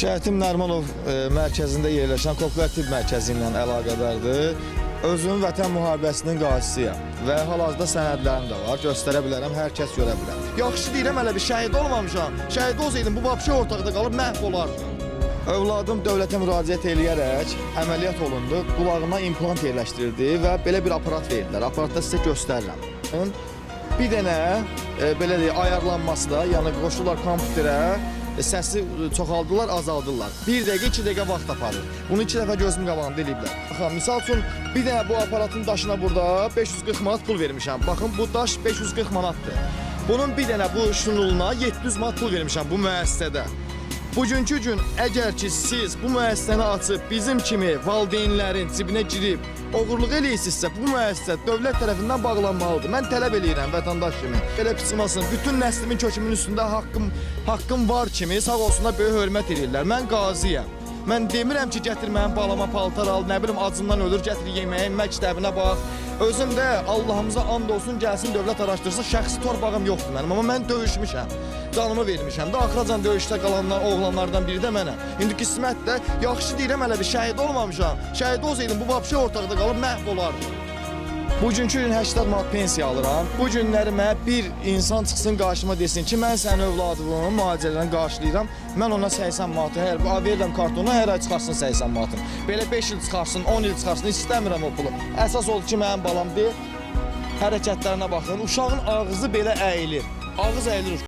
Şəhətim Nərmanov mərkəzində yerləşən kooperativ mərkəzi ilə əlaqədardır. Özüm vətən müharibəsinin qazisiyəm və hal-hazırda sənədlərim də var. Göstərə bilərəm, hər kəs görə bilər. Yaxşı deyirəm, hələ bir şəhid olmamışam. Şəhid olsaydım bu vapşə ortaqda qalıb məhv olardı. Övladım dövlətə müraciət eləyərək əməliyyat olundu. Qulağına implant yerləşdirildi və belə bir aparat verdilər. Aparatda sizə göstərirəm. Bir dənə belə deyək, ayarlanması da, yəni qoşurlar kompüterə, səsi çoxaldılar, azaldırlar. 1 dəqiqə, 2 dəqiqə vaxt aparır. Bunu 2 dəfə gözüm qabağında eləyiblər. Baxın, misal üçün bir dənə bu aparatın daşına burada 540 manat pul vermişəm. Baxın, bu daş 540 manatdır. Bunun bir dənə bu şunuluna 700 manat pul vermişəm bu müəssisədə. Bugünkü gün əgər ki siz bu müəssisəni açıb bizim kimi valideynlərin cibinə girib oğurluq eləyirsinizsə, bu müəssisə dövlət tərəfindən bağlanmalıdır. Mən tələb eləyirəm vətəndaş kimi. Belə piçmasın, bütün nəslimin kökümün üstündə haqqım var kimi sağ olsunlar böyük hörmət edirlər. Mən qaziyəm. Mən demirəm ki, gətir mənim balama paltar al, nə bilim acından ölür, gətir yeməyin məktəbinə bax. Özüm də Allahımıza and olsun, gəlsin dövlət araşdırsın, şəxsi torpağım yoxdur mənim, amma mən döyüşmüşəm. Canımı vermişəm də, axıracan döyüşdə qalanlar, oğlanlardan biri də mənəm. İndi qismət də, yaxşı deyirəm, hələ bir şəhid olmamışam. Şəhid olsaydım bu vapşə ortaqda qalıb məhv olardı. Bugünkü gün 80 manat pensiya alıram. Bu günləri mənə bir insan çıxsın qarşıma desin ki, mən sənin övladının müalicələrini qarşılayıram. Mən ona 80 manatı, verirəm kartonu, hər ay çıxarsın 80 manatını. Belə 5 il çıxarsın, 10 il çıxarsın, istəmirəm o pulu. Əsas oldu ki, mənim balam deyil, hərəkətlərinə baxın. Uşağın ağzı belə əyilir. Ağız əyilir.